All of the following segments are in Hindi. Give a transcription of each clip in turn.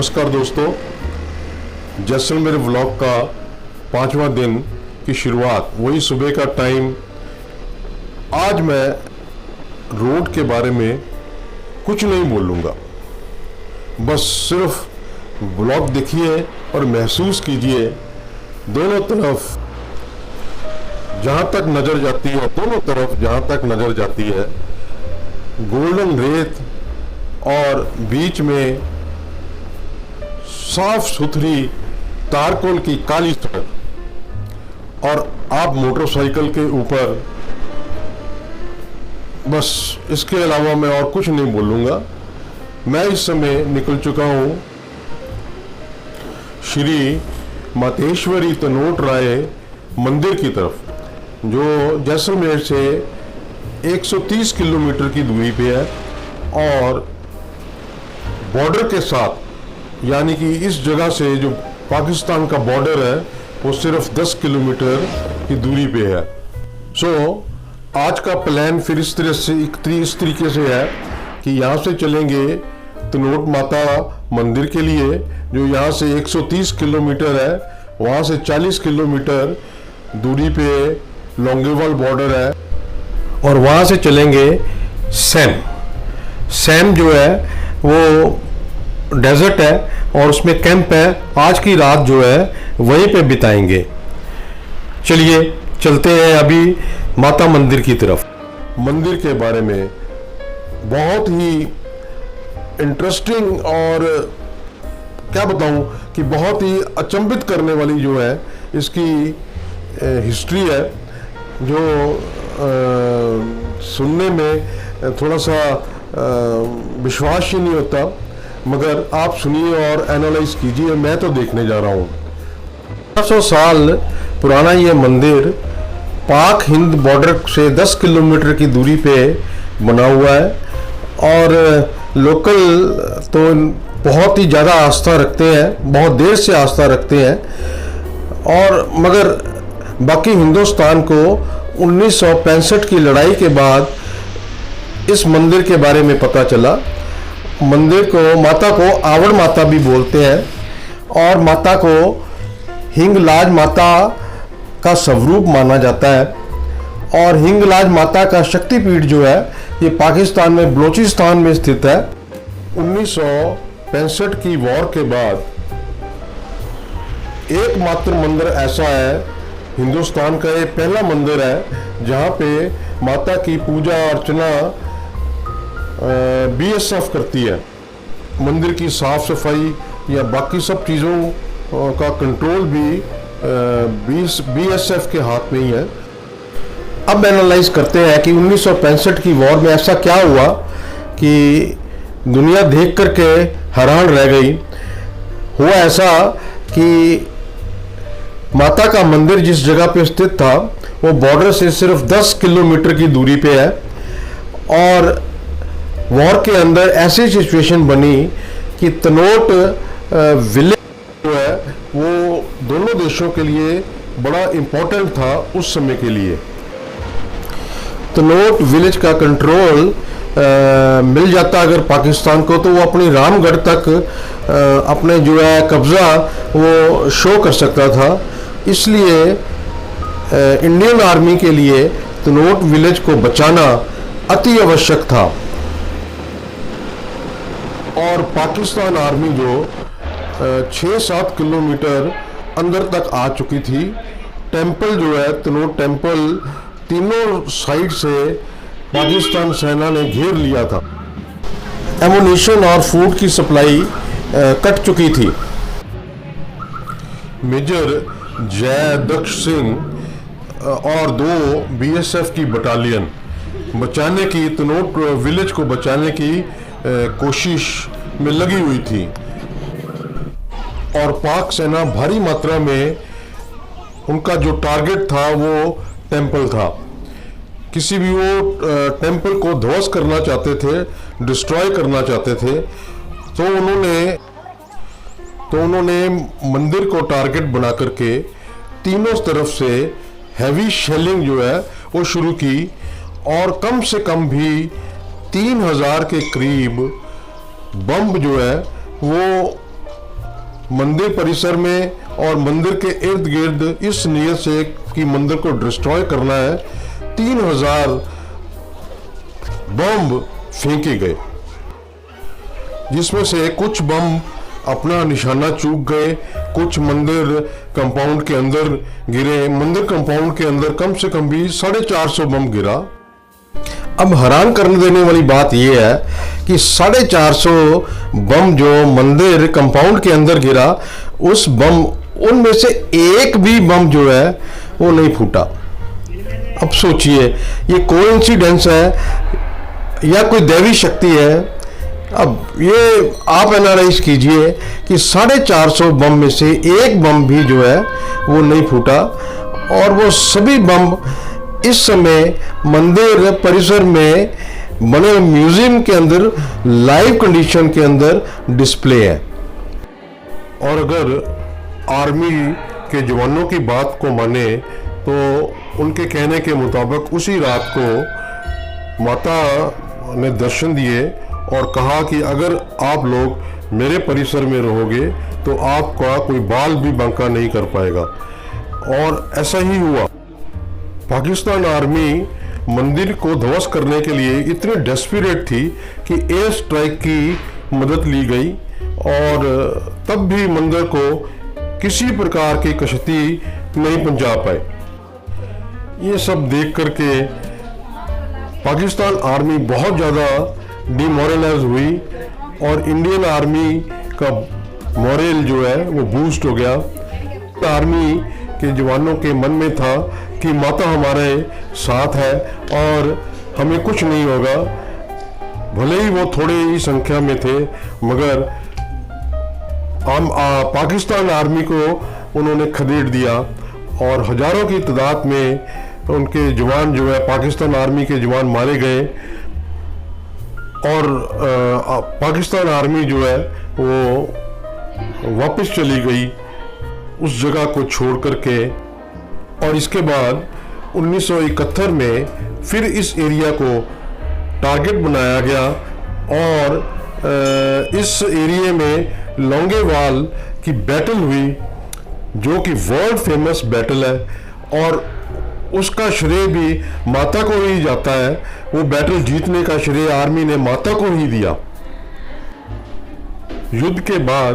नमस्कार दोस्तों, जैसलमेर व्लॉग का 5वां दिन की शुरुआत, वही सुबह का टाइम। आज मैं रोड के बारे में कुछ नहीं बोलूँगा, बस सिर्फ व्लॉग देखिए और महसूस कीजिए। दोनों तरफ जहाँ तक नज़र जाती है, दोनों तरफ जहाँ तक नज़र जाती है, गोल्डन रेत और बीच में साफ सुथरी तारकोल की काली सड़क, और आप मोटरसाइकिल के ऊपर। बस इसके अलावा मैं और कुछ नहीं बोलूँगा। मैं इस समय निकल चुका हूँ श्री मातेश्वरी तनोट राय मंदिर की तरफ, जो जैसलमेर से 130 किलोमीटर की दूरी पे है और बॉर्डर के साथ, यानी कि इस जगह से जो पाकिस्तान का बॉर्डर है वो सिर्फ 10 किलोमीटर की दूरी पे है। आज का प्लान फिर इस तरीके से है कि यहाँ से चलेंगे तनोट माता मंदिर के लिए, जो यहाँ से 130 किलोमीटर है। वहाँ से 40 किलोमीटर दूरी पे लॉन्गेवाल बॉर्डर है, और वहाँ से चलेंगे सैम जो है वो डेजर्ट है और उसमें कैंप है। आज की रात जो है वहीं पे बिताएंगे। चलिए चलते हैं अभी माता मंदिर की तरफ। मंदिर के बारे में बहुत ही इंटरेस्टिंग और क्या बताऊं कि बहुत ही अचंभित करने वाली जो है इसकी हिस्ट्री है, जो सुनने में थोड़ा सा विश्वास ही नहीं होता, मगर आप सुनिए और एनालाइज कीजिए। मैं तो देखने जा रहा हूँ। 400 साल पुराना ये मंदिर पाक हिंद बॉर्डर से 10 किलोमीटर की दूरी पे बना हुआ है, और लोकल तो बहुत ही ज़्यादा आस्था रखते हैं, बहुत देर से आस्था रखते हैं। और मगर बाकी हिंदुस्तान को 1965 की लड़ाई के बाद इस मंदिर के बारे में पता चला। मंदिर को, माता को आवड़ माता भी बोलते हैं, और माता को हिंगलाज माता का स्वरूप माना जाता है। और हिंगलाज माता का शक्तिपीठ जो है ये पाकिस्तान में बलूचिस्तान में स्थित है। 1965 की वॉर के बाद एकमात्र मंदिर ऐसा है, हिंदुस्तान का ये पहला मंदिर है जहाँ पे माता की पूजा अर्चना BSF करती है। मंदिर की साफ सफाई या बाकी सब चीज़ों का कंट्रोल भी BSF के हाथ में ही है। अब एनालाइज करते हैं कि 1965 की वॉर में ऐसा क्या हुआ कि दुनिया देख करके हैरान रह गई। हुआ ऐसा कि माता का मंदिर जिस जगह पे स्थित था वो बॉर्डर से सिर्फ 10 किलोमीटर की दूरी पे है, और वॉर के अंदर ऐसी सिचुएशन बनी कि तनोट विलेज जो है वो दोनों देशों के लिए बड़ा इम्पोर्टेंट था उस समय के लिए। तनोट विलेज का कंट्रोल मिल जाता अगर पाकिस्तान को, तो वो अपनी रामगढ़ तक अपने जो है कब्ज़ा वो शो कर सकता था। इसलिए इंडियन आर्मी के लिए तनोट विलेज को बचाना अति आवश्यक था। और पाकिस्तान आर्मी जो 6-7 किलोमीटर अंदर तक आ चुकी थी। टेंपल जो है तनोट टेंपल, तीनों साइड से पाकिस्तान सेना ने घेर लिया था। एमुनिशन और फूड की सप्लाई कट चुकी थी। मेजर जय दक्ष सिंह और 2 BSF की बटालियन बचाने की, तनोट विलेज को बचाने की कोशिश में लगी हुई थी, और पाक सेना भारी मात्रा में, उनका जो टारगेट था वो टेंपल था। किसी भी वो टेंपल को ध्वस्त करना चाहते थे, डिस्ट्रॉय करना चाहते थे, तो उन्होंने मंदिर को टारगेट बना करके तीनों तरफ से हैवी शेलिंग जो है वो शुरू की, और कम से कम भी 3000 के करीब बम जो है वो मंदिर परिसर में और मंदिर के इर्द गिर्द इस नीयत से कि मंदिर को डिस्ट्रॉय करना है 3000 बम फेंके गए, जिसमें से कुछ बम अपना निशाना चूक गए, कुछ मंदिर कंपाउंड के अंदर गिरे। मंदिर कंपाउंड के अंदर कम से कम भी 450 बम गिरा। अब हैरान करने देने वाली बात यह है कि 450 बम जो मंदिर कंपाउंड के अंदर गिरा, उस बम उनमें से एक भी बम जो है वो नहीं फूटा। अब सोचिए, ये कोइंसिडेंस है या कोई दैवी शक्ति है? अब ये आप एनालाइज कीजिए कि 450 बम में से एक बम भी जो है वो नहीं फूटा, और वो सभी बम इस समय मंदिर परिसर में बने म्यूजियम के अंदर लाइव कंडीशन के अंदर डिस्प्ले है। और अगर आर्मी के जवानों की बात को माने तो उनके कहने के मुताबिक उसी रात को माता ने दर्शन दिए और कहा कि अगर आप लोग मेरे परिसर में रहोगे तो आपका कोई बाल भी बांका नहीं कर पाएगा। और ऐसा ही हुआ। पाकिस्तान आर्मी मंदिर को ध्वस्त करने के लिए इतनी डेस्परेट थी कि एयर स्ट्राइक की मदद ली गई, और तब भी मंदिर को किसी प्रकार की क्षति नहीं पहुंचा पाए। ये सब देख करके पाकिस्तान आर्मी बहुत ज़्यादा डिमोरलाइज हुई और इंडियन आर्मी का मोरल जो है वो बूस्ट हो गया। आर्मी के जवानों के मन में था कि माता हमारे साथ है और हमें कुछ नहीं होगा। भले ही वो थोड़े ही संख्या में थे, मगर पाकिस्तान आर्मी को उन्होंने खदेड़ दिया और हजारों की तादाद में उनके जवान जो है, पाकिस्तान आर्मी के जवान मारे गए। और पाकिस्तान आर्मी जो है वो वापस चली गई उस जगह को छोड़ करके। और इसके बाद 1971 में फिर इस एरिया को टारगेट बनाया गया और इस एरिया में लोंगेवाल की बैटल हुई, जो कि वर्ल्ड फेमस बैटल है, और उसका श्रेय भी माता को ही जाता है। वो बैटल जीतने का श्रेय आर्मी ने माता को ही दिया। युद्ध के बाद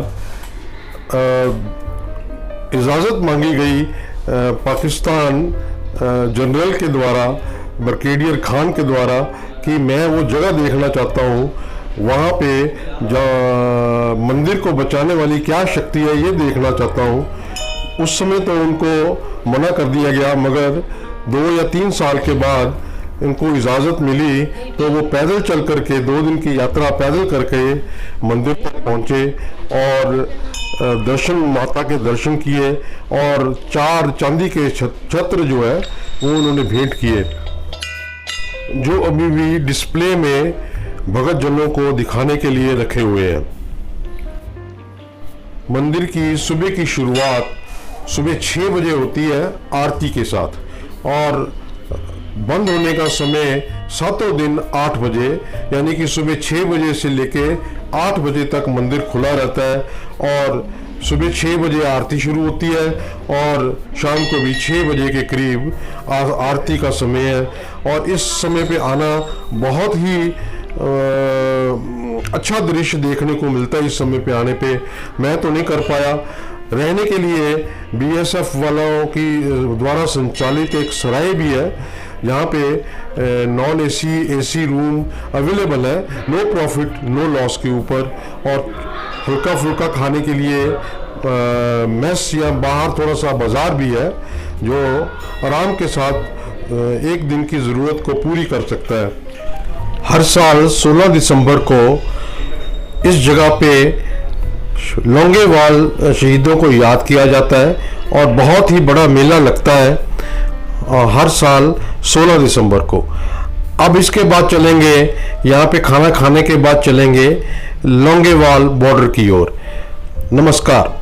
इजाज़त मांगी गई पाकिस्तान जनरल के द्वारा, ब्रिगेडियर खान के द्वारा, कि मैं वो जगह देखना चाहता हूँ, वहाँ पे मंदिर को बचाने वाली क्या शक्ति है ये देखना चाहता हूँ। उस समय तो उनको मना कर दिया गया, मगर 2 या 3 साल के बाद इनको इजाज़त मिली तो वो पैदल चल करके 2 दिन की यात्रा पैदल करके मंदिर तक पहुँचे और दर्शन, माता के दर्शन किए और 4 चांदी के छत्र जो है वो उन्होंने भेंट किए, जो अभी भी डिस्प्ले में भगत जनों को दिखाने के लिए रखे हुए हैं। मंदिर की सुबह की शुरुआत सुबह 6 बजे होती है आरती के साथ, और बंद होने का समय 7 दिन 8 बजे, यानी कि सुबह 6 बजे से लेके 8 बजे तक मंदिर खुला रहता है। और सुबह 6 बजे आरती शुरू होती है और शाम को भी 6 बजे के करीब आरती का समय है। और इस समय पे आना बहुत ही अच्छा दृश्य देखने को मिलता है। इस समय पे आने पे मैं तो नहीं कर पाया। रहने के लिए बीएसएफ वालों की द्वारा संचालित एक सराय भी है, जहाँ पे non AC AC room available है, नो प्रॉफिट नो लॉस के ऊपर। और हल्का फुल्का खाने के लिए मेस या बाहर थोड़ा सा बाजार भी है, जो आराम के साथ एक दिन की ज़रूरत को पूरी कर सकता है। हर साल 16 दिसंबर को इस जगह पे लोंगेवाल शहीदों को याद किया जाता है और बहुत ही बड़ा मेला लगता है हर साल 16 दिसंबर को। अब इसके बाद चलेंगे, यहाँ पे खाना खाने के बाद चलेंगे लोंगेवाल बॉर्डर की ओर। नमस्कार।